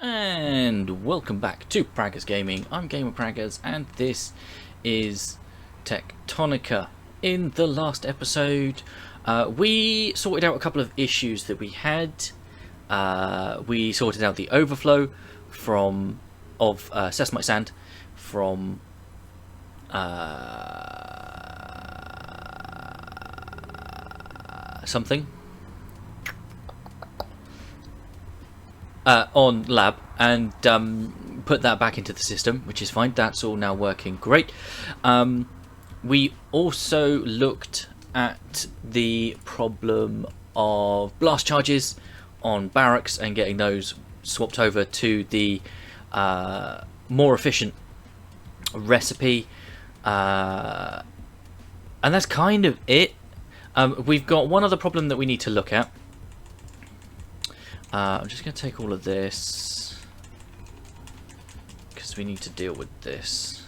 And welcome back to Praggers Gaming. I'm Gamer Praggers, and this is Techtonica. In the last episode, we sorted out a couple of issues that we had. We sorted out the overflow of sesamite sand from something. On lab and put that back into the system, which is fine. That's all now working great. We also looked at the problem of blast charges on barracks and getting those swapped over to the more efficient recipe, and that's kind of it. We've got one other problem that we need to look at. I'm just going to take all of this because we need to deal with this.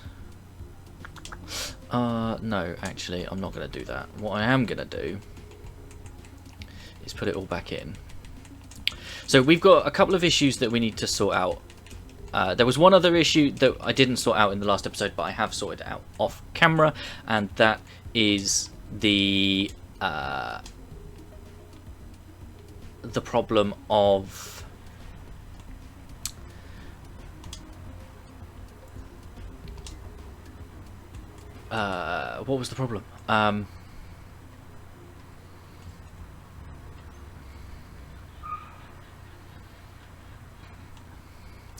No, actually, I'm not going to do that. What I am going to do is put it all back in. So we've got a couple of issues that we need to sort out. There was one other issue that I didn't sort out in the last episode, but I have sorted it out off camera, and that is the problem of what was the problem?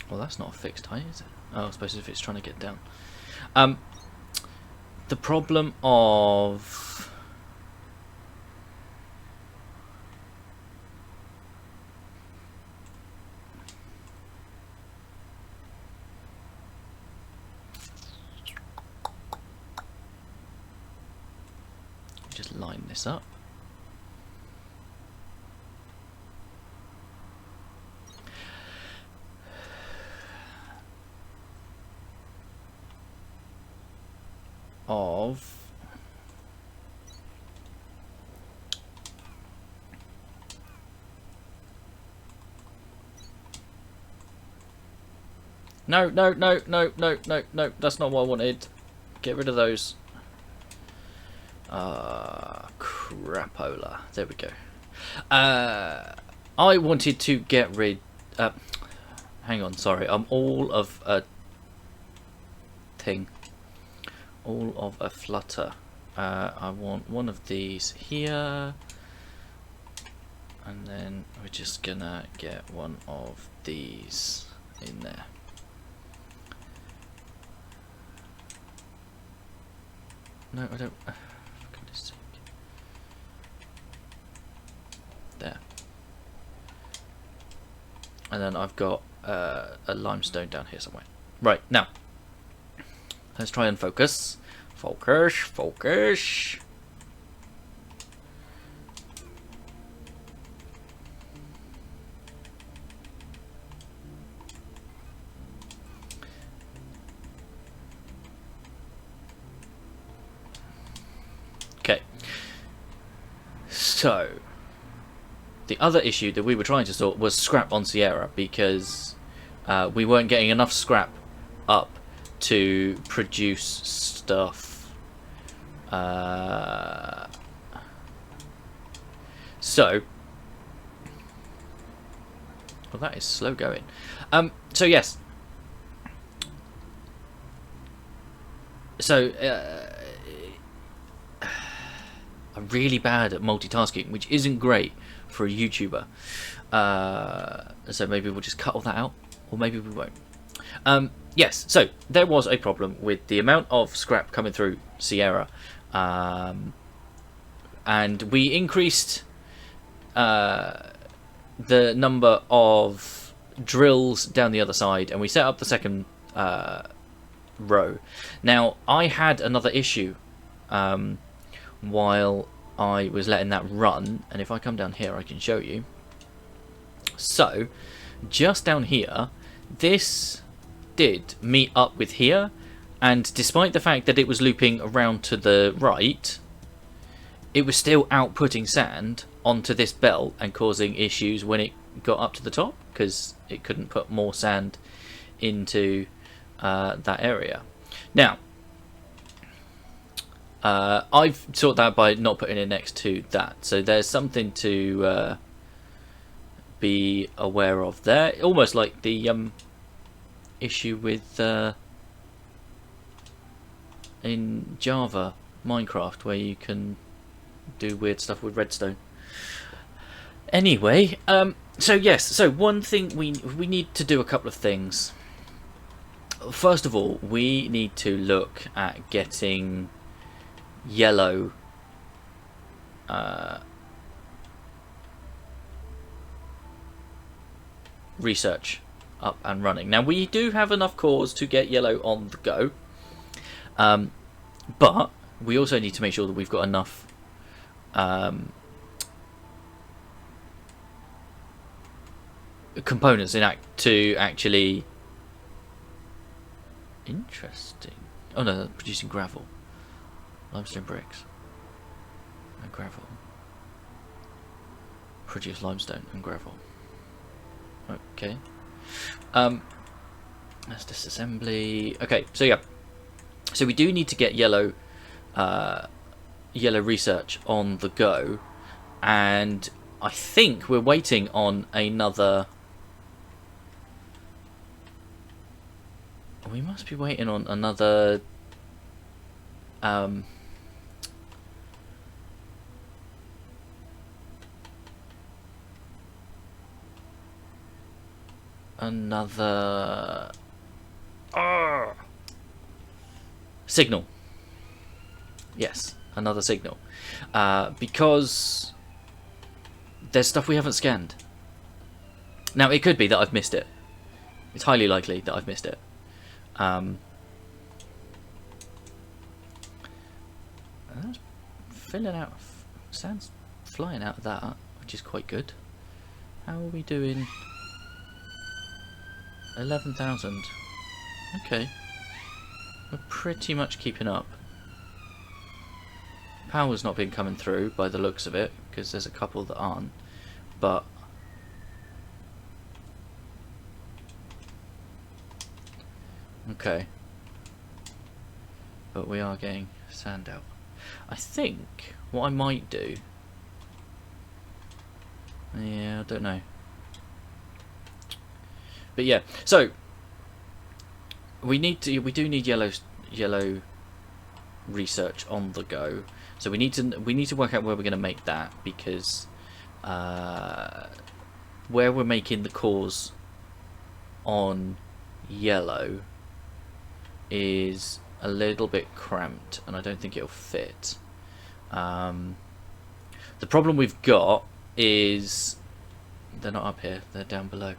Well, that's not a fixed height, is it? Oh, I suppose if it's trying to get down. The problem of just line this up. No, that's not what I wanted. Get rid of those. Crapola. There we go. I wanted to get rid... hang on, sorry. I'm all of a thing. All of a flutter. I want one of these here. And then we're just gonna get one of these in there. No, I don't... for goodness sake. There. And then I've got a limestone down here somewhere. Right, now. Let's try and focus. Focus. Okay. So, the other issue that we were trying to sort was scrap on Sierra, because we weren't getting enough scrap up to produce stuff. So, well, that is slow going. So yes. So I'm really bad at multitasking, which isn't great for a YouTuber. So maybe we'll just cut all that out, or maybe we won't. Yes, so there was a problem with the amount of scrap coming through Sierra, and we increased the number of drills down the other side, and we set up the second row. Now, I had another issue while I was letting that run, and if I come down here I can show you. So, just down here, this did meet up with here, and despite the fact that it was looping around to the right, it was still outputting sand onto this belt and causing issues when it got up to the top because it couldn't put more sand into that area. Now, I've sorted that by not putting it next to that, so there's something to be aware of there. Almost like the issue with in Java Minecraft, where you can do weird stuff with redstone. Anyway, so yes, so one thing we need to do a couple of things. First of all, we need to look at getting yellow research up and running. Now, we do have enough cores to get yellow on the go, but we also need to make sure that we've got enough components to actually... Interesting. Oh no, producing gravel, limestone bricks, and gravel. Produce limestone and gravel. Okay. That's disassembly. Okay, so yeah. So we do need to get yellow research on the go, and I think we're waiting on another... We must be waiting on another signal. Yes, another signal, because there's stuff we haven't scanned. Now, it could be that I've missed it. It's highly likely that I've missed it. That's filling out. Sand's flying out of that, which is quite good. How are we doing? 11,000. Okay, we're pretty much keeping up. Power's not been coming through by the looks of it, because there's a couple that aren't. But okay. But we are getting sand out. I think what I might do... Yeah, I don't know. But yeah, so we do need yellow research on the go. So we need to work out where we're going to make that, because where we're making the cores on yellow is a little bit cramped, and I don't think it'll fit. The problem we've got is they're not up here; they're down below.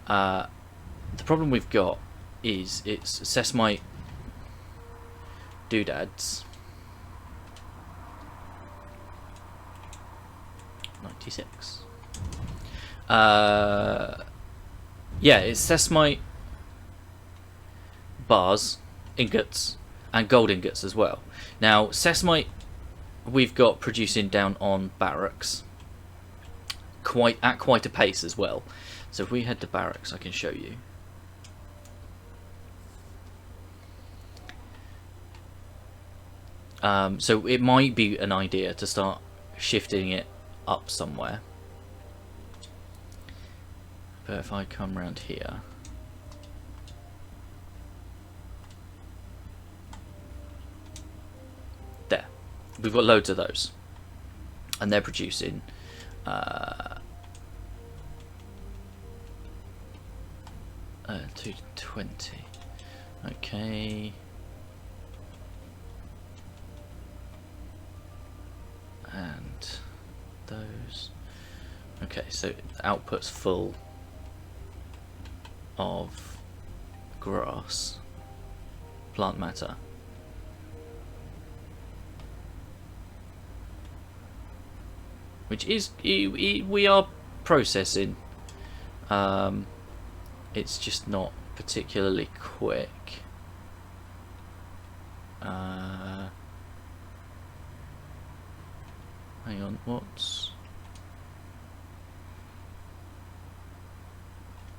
The problem we've got is it's Sesmite doodads. 96. Yeah, it's Sesmite bars, ingots, and gold ingots as well. Now, Sesmite we've got producing down on barracks at quite a pace as well. So if we head to barracks, I can show you. So it might be an idea to start shifting it up somewhere. But if I come around here, there, we've got loads of those, and they're producing 220. Okay. And those. Okay, so output's full of grass, plant matter. Which is, we are processing. It's just not particularly quick. Hang on, what's...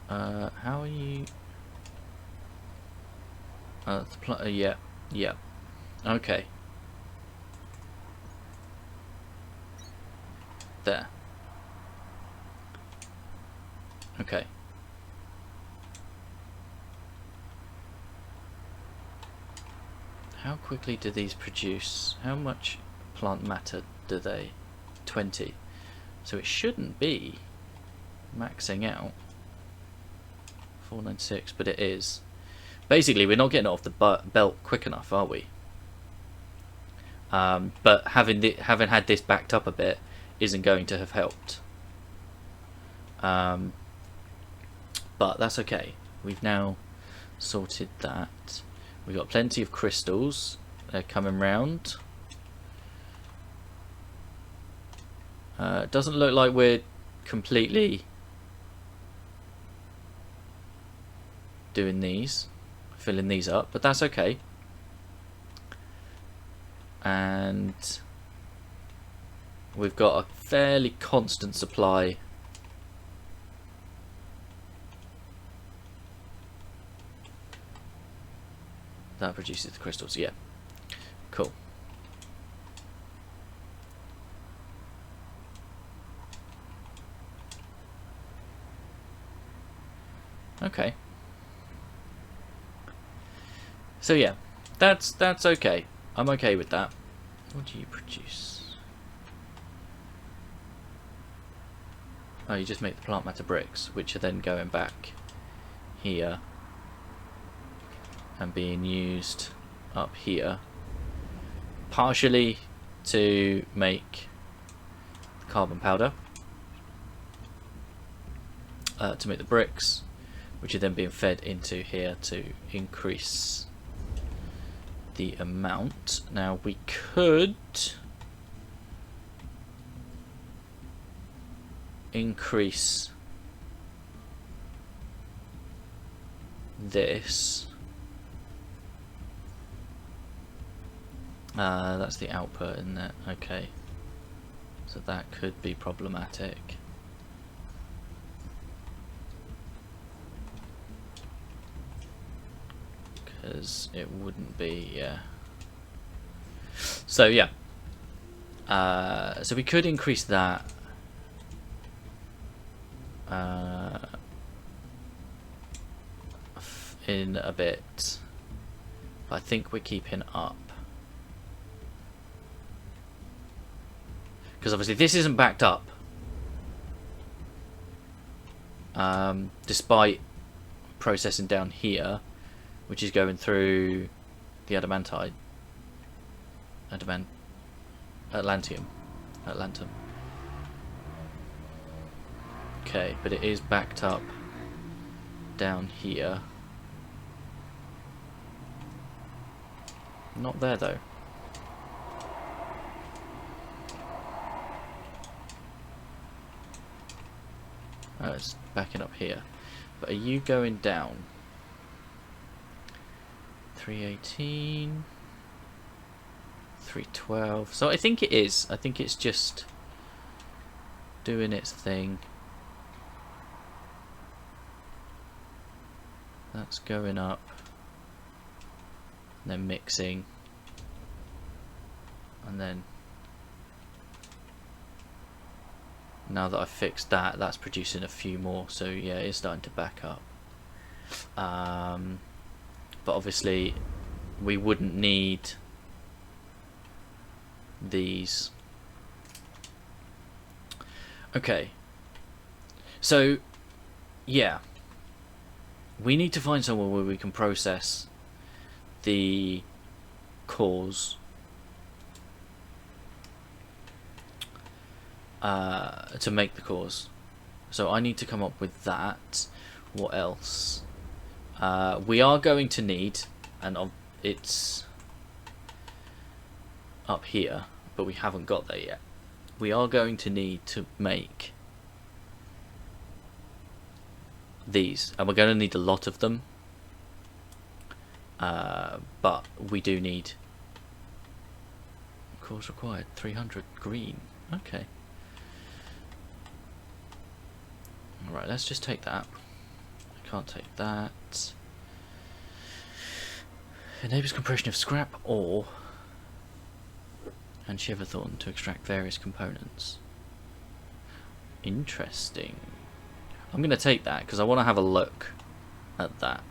How are you? Yeah, yeah. Okay. There. Okay. How quickly do these produce? How much plant matter do they? 20. So it shouldn't be maxing out. 496, but it is. Basically, we're not getting it off the belt quick enough, are we? But having had this backed up a bit isn't going to have helped. But that's okay. We've now sorted that. We've got plenty of crystals. They're coming round. It doesn't look like we're completely doing these, filling these up, but that's okay. And we've got a fairly constant supply that produces the crystals. Yeah, cool. Okay. So yeah, that's okay. I'm okay with that. What do you produce? Oh, you just make the plant matter bricks, which are then going back here and being used up here, partially to make carbon powder, to make the bricks, which are then being fed into here to increase the amount. Now we could increase this. That's the output, isn't it? Okay. So that could be problematic. Because it wouldn't be, yeah. So yeah. So we could increase that. In a bit. But I think we're keeping up. Because obviously this isn't backed up. Despite processing down here, which is going through the adamantite. Atlantium. Okay, but it is backed up down here. Not there though. Oh, it's backing up here. But are you going down? 318, 312. So I think it is. I think it's just doing its thing. That's going up. And then mixing. And then now that I've fixed that, that's producing a few more. So yeah, it's starting to back up. But obviously we wouldn't need these. Okay. So yeah, we need to find somewhere where we can process the cores to make the cores. So I need to come up with that. What else? We are going to need, and it's up here, but we haven't got there yet. We are going to need to make these, and we're going to need a lot of them. But we do need cores required 300 green. Okay. Alright, let's just take that. Can't take that. Enables compression of scrap ore and Shiverthorn to extract various components. Interesting. I'm going to take that because I want to have a look at that.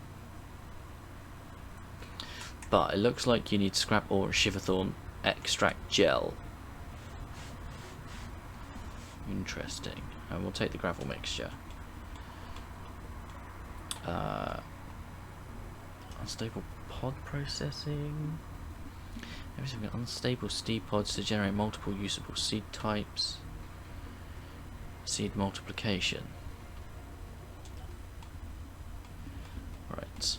But it looks like you need scrap ore and Shiverthorn extract gel. Interesting. And we'll take the gravel mixture. Unstable pod processing. Everything unstable seed pods to generate multiple usable seed types. Seed multiplication. Right.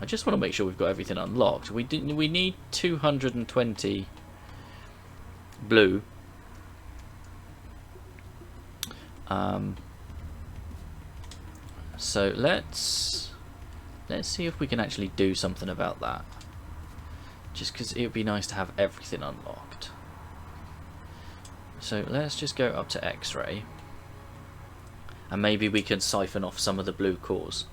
I just want to make sure we've got everything unlocked. We need 220 blue. So let's see if we can actually do something about that. Just because it would be nice to have everything unlocked. So let's just go up to X-ray, and maybe we can siphon off some of the blue cores.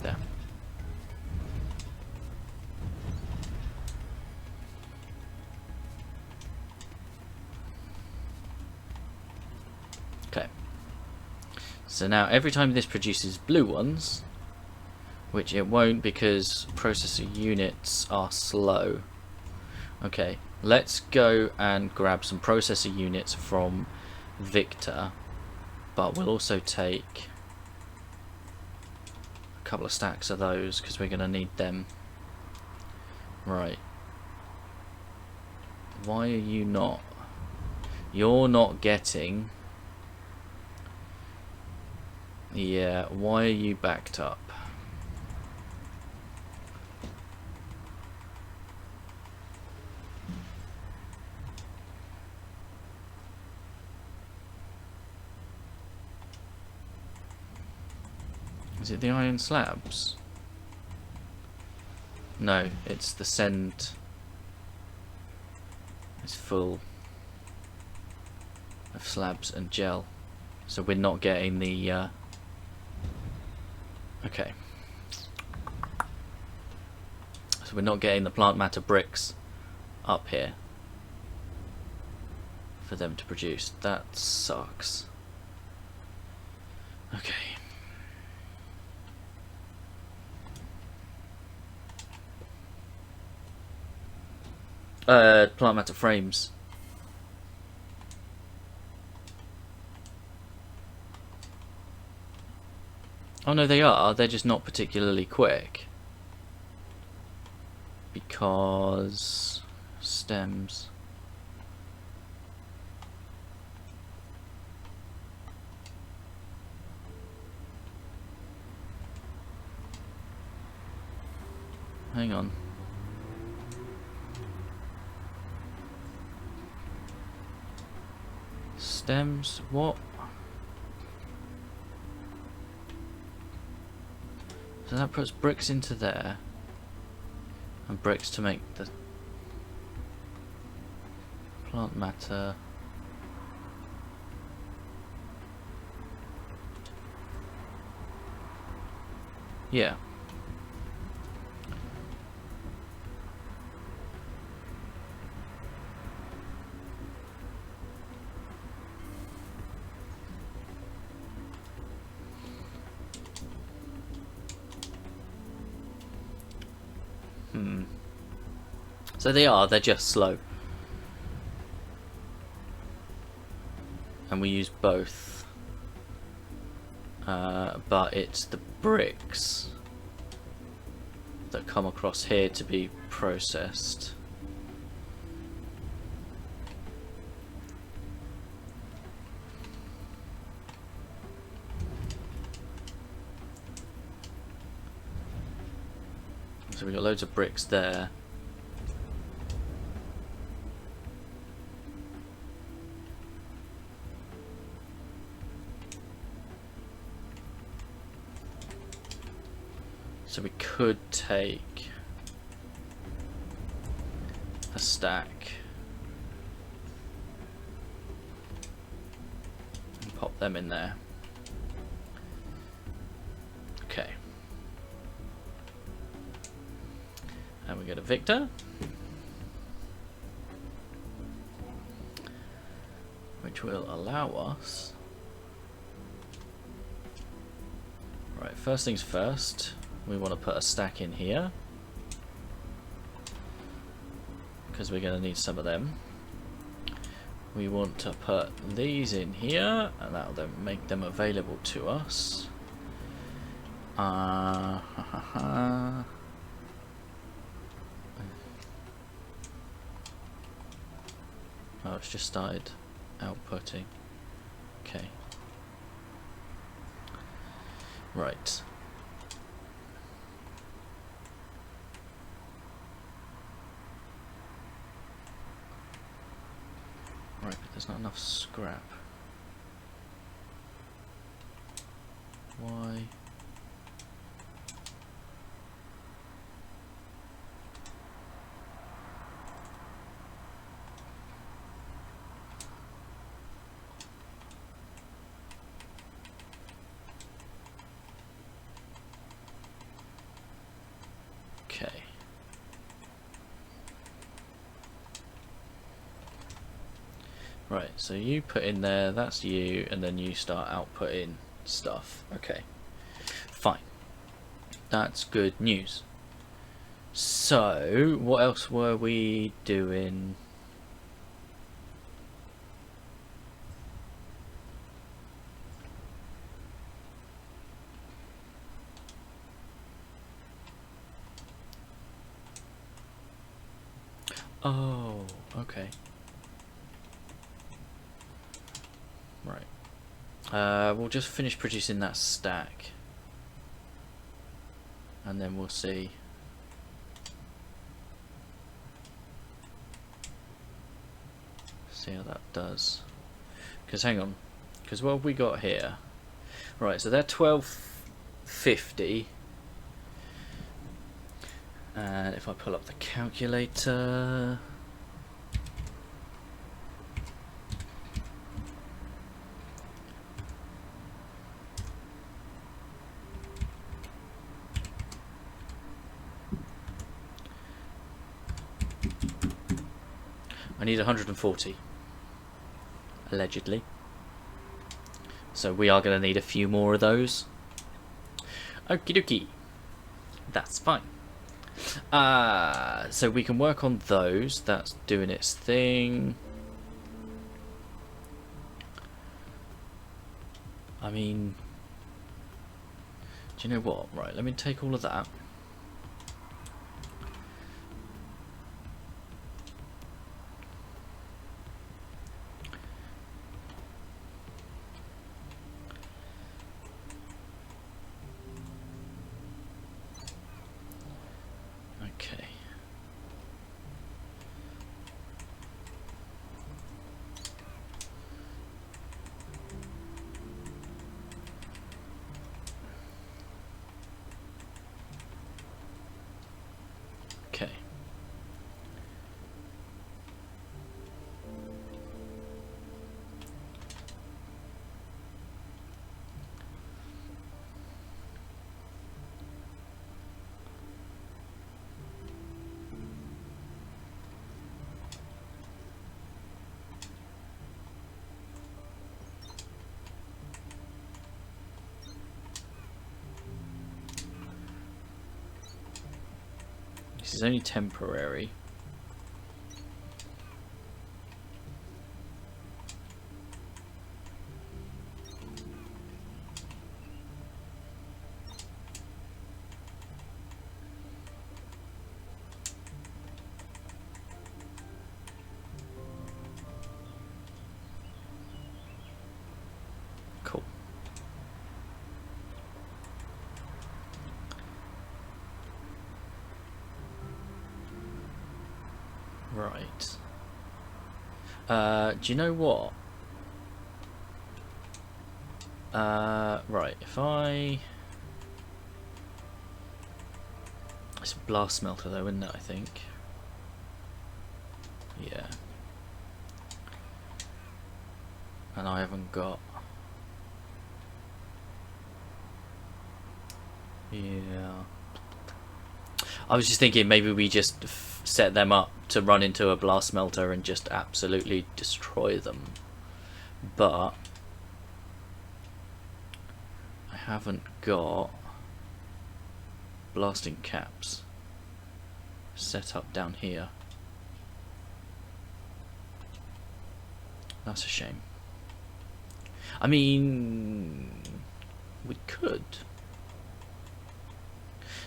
There. Okay. So now every time this produces blue ones, which it won't because processor units are slow. Okay, let's go and grab some processor units from Victor, but we'll also take a couple of stacks of those because we're going to need them. Right. Why are you not? You're not getting... Yeah, why are you backed up? Is it the iron slabs? No, it's the send. It's full of slabs and gel. So we're not getting the... Okay. So we're not getting the plant matter bricks up here for them to produce. That sucks. Okay. Plant matter frames. Oh no, they are. They're just not particularly quick. Because... stems. Hang on. Stems? What? So that puts bricks into there. And bricks to make the plant matter. Yeah. So they're just slow. and we use both. But it's the bricks that come across here to be processed. So we've got loads of bricks there. So we could take a stack and pop them in there. Okay. And we go to Victor, which will allow us... Right, first things first, we want to put a stack in here, because we're going to need some of them. We want to put these in here, and that will then make them available to us. Oh, it's just started outputting. Okay. Right. Right, but there's not enough scrap. Why? Okay. Right, so you put in there, that's you, and then you start outputting stuff. Okay, fine. That's good news. So, what else were we doing? Oh, okay. Right. We'll just finish producing that stack, and then we'll see. See how that does. Because hang on, because what have we got here? Right, so they're 1250, and if I pull up the calculator. I need 140, allegedly. So we are going to need a few more of those. Okie dokie. That's fine. So we can work on those. That's doing its thing. I mean, do you know what? Right, let me take all of that. Okay. Okay. This is only temporary. Right. Do you know what? Right, if I... It's a blast smelter though, isn't it, I think? Yeah. And I haven't got... Yeah. I was just thinking maybe we just set them up to run into a blast smelter and just absolutely destroy them. But I haven't got blasting caps set up down here. That's a shame. I mean, we could.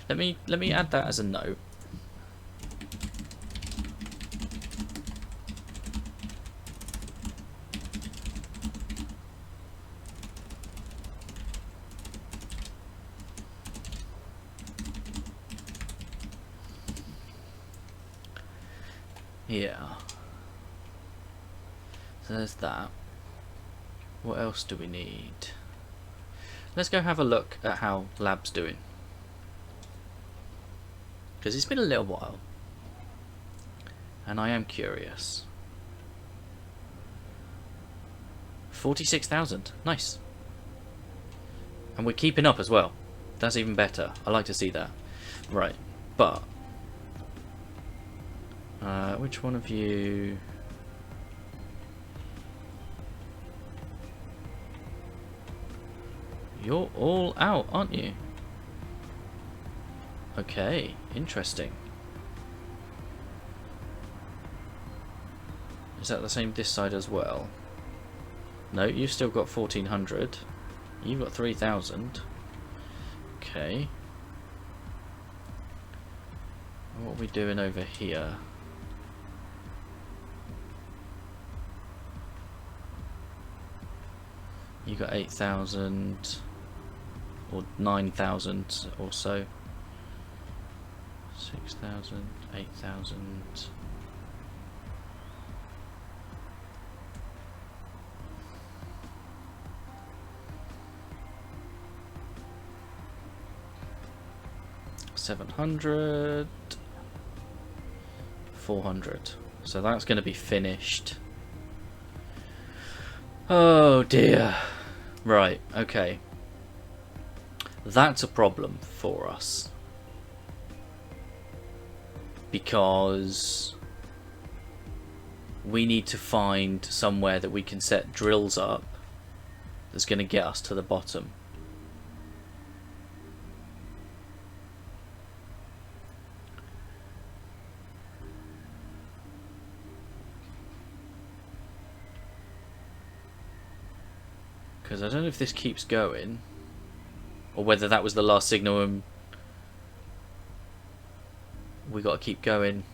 Let me add that as a note. Yeah. So there's that. What else do we need? Let's go have a look at how Lab's doing. Because it's been a little while. And I am curious. 46,000. Nice. And we're keeping up as well. That's even better. I like to see that. Right. But... which one of you... You're all out, aren't you? Okay, interesting. Is that the same this side as well? No, you've still got 1,400. You've got 3,000. Okay. What are we doing over here? You got 8,000 or 9,000 or so. 6,000, 8,000. $700, 400. So that's going to be finished. Oh dear. Right, okay. That's a problem for us. Because we need to find somewhere that we can set drills up that's going to get us to the bottom. Because I don't know if this keeps going, or whether that was the last signal and we got to keep going.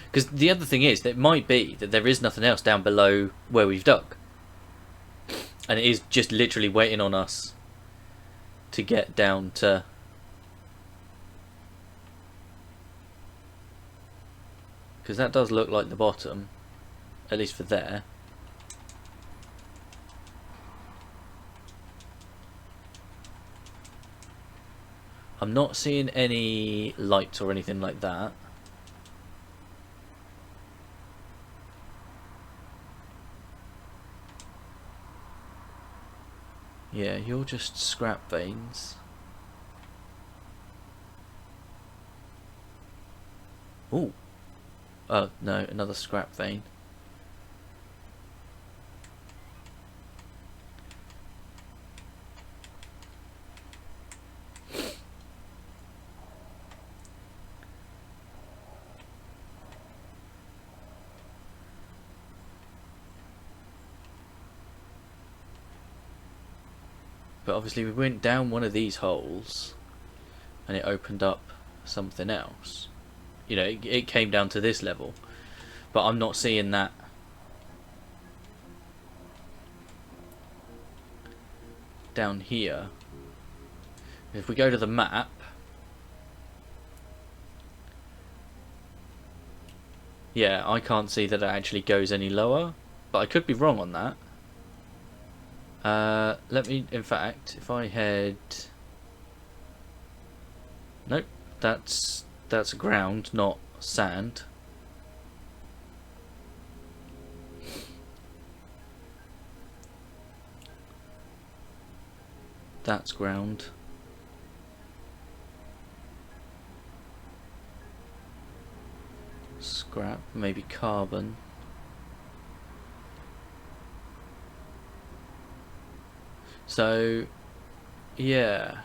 Because the other thing is, that it might be that there is nothing else down below where we've dug. And it is just literally waiting on us to get down to... Because that does look like the bottom, at least for there. I'm not seeing any lights or anything like that. Yeah, you're just scrap veins. Ooh. Oh, no, another scrap vein. But obviously we went down one of these holes and it opened up something else. You know, it came down to this level. But I'm not seeing that down here. If we go to the map, yeah, I can't see that it actually goes any lower, but I could be wrong on that. Let me, in fact, if I head... Nope, that's ground, not sand. That's ground. Scrap, maybe carbon. So, yeah.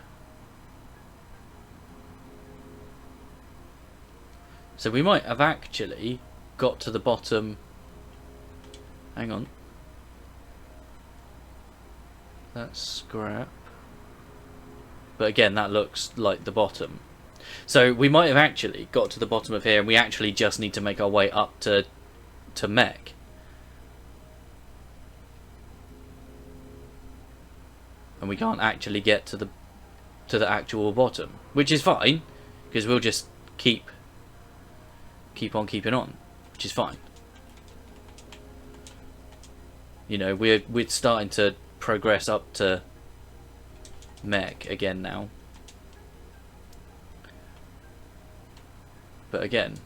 So we might have actually got to the bottom. Hang on. That's scrap. But again, that looks like the bottom. So we might have actually got to the bottom of here, and we actually just need to make our way up to mech. And we can't actually get to the actual bottom, which is fine, because we'll just keep on keeping on, which is fine. You know, we're starting to progress up to mech again now. But again,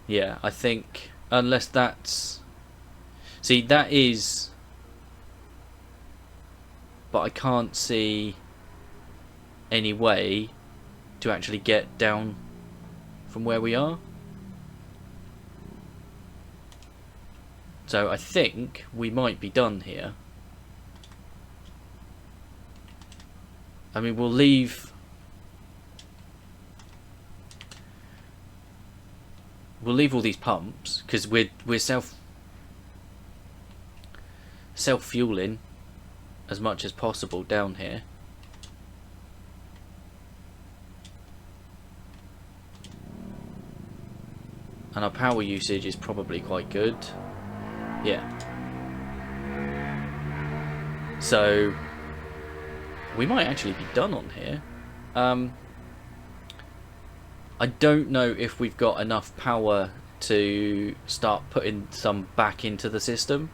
yeah, I think unless that's... See, that is... But I can't see any way to actually get down from where we are. So I think we might be done here. I mean, we'll leave all these pumps because we're self-fueling as much as possible down here. And our power usage is probably quite good. Yeah. So we might actually be done on here. I don't know if we've got enough power to start putting some back into the system.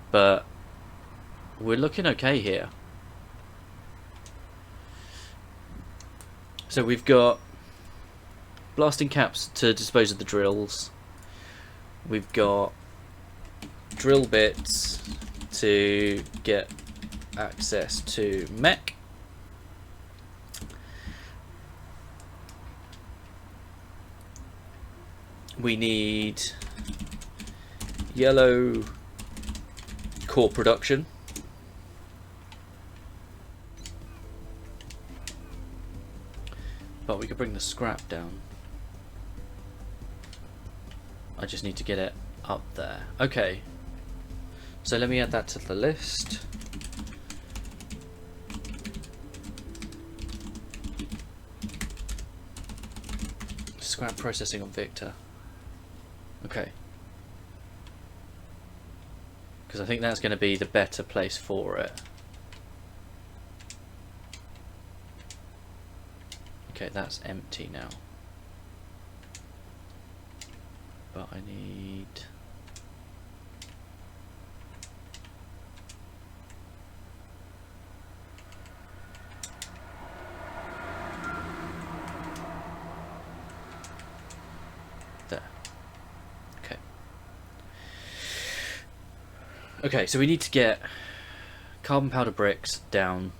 But we're looking okay here. So we've got blasting caps to dispose of the drills. We've got drill bits to get access to mech. We need yellow core production. But we could bring the scrap down. I just need to get it up there. Okay. So let me add that to the list. Scrap processing on Victor. Okay. Because I think that's going to be the better place for it. Okay, that's empty now. But I need... There. Okay. Okay, so we need to get carbon powder bricks down.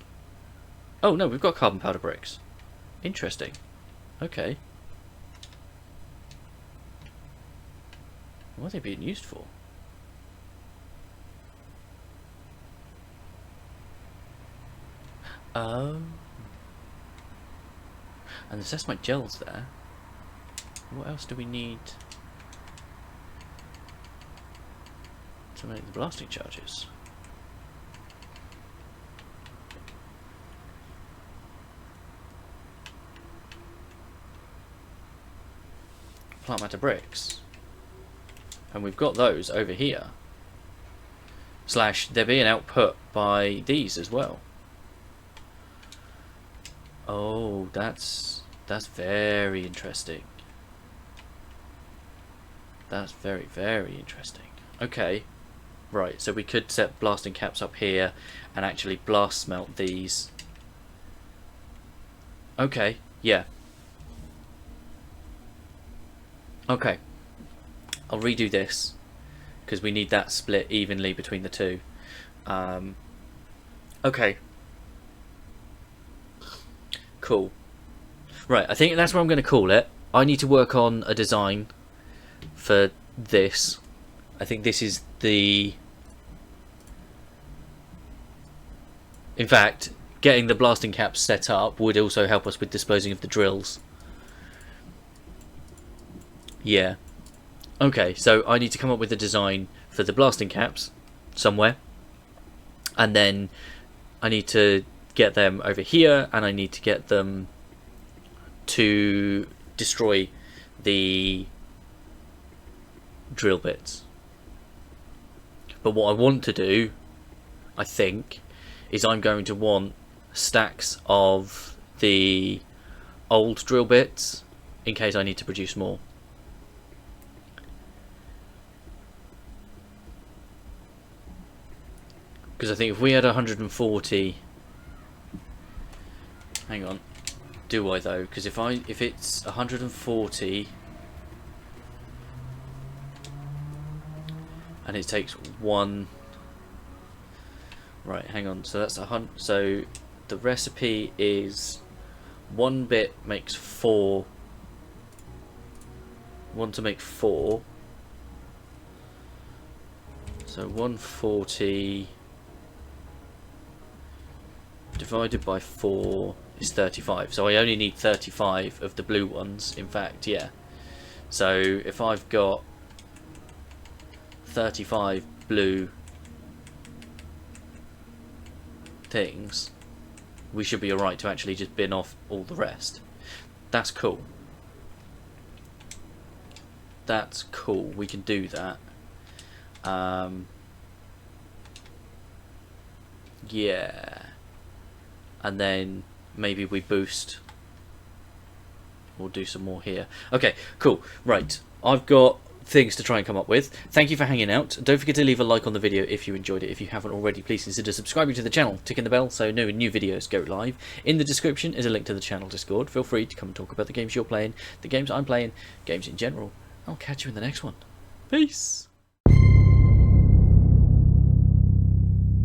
Oh no, we've got carbon powder bricks. Interesting. Okay. What are they being used for? Oh. And the sesamoite gel's there. what else do we need to make the blasting charges? Plant matter bricks. And we've got those over here. Slash, they're being output by these as well. Oh, that's very interesting. That's very, very interesting. Okay. Right, so we could set blasting caps up here and actually blast smelt these. Okay, yeah. Okay. I'll redo this because we need that split evenly between the two. Okay. Cool. Right, I think that's what I'm going to call it. I need to work on a design for this. I think this is the... In fact, getting the blasting caps set up would also help us with disposing of the drills. Yeah. Okay, so I need to come up with a design for the blasting caps somewhere. And then I need to get them over here, and I need to get them to destroy the drill bits. But what I want to do, I think, is I'm going to want stacks of the old drill bits in case I need to produce more. Because I think if we had 140, hang on, do I though? Because if it's 140 and it takes one, right? Hang on. So that's 100. So the recipe is 1 bit makes 4. 1 to make 4. So 140. Divided by 4 is 35. So I only need 35 of the blue ones. In fact, yeah. So if I've got 35 blue things, we should be alright to actually just bin off all the rest. That's cool. That's cool. We can do that. Yeah. And then maybe we boost. We'll do some more here. Okay, cool. Right, I've got things to try and come up with. Thank you for hanging out. Don't forget to leave a like on the video if you enjoyed it. If you haven't already, please consider subscribing to the channel, ticking the bell so no new videos go live. In the description is a link to the channel Discord. Feel free to come and talk about the games you're playing, the games I'm playing, games in general. I'll catch you in the next one. Peace!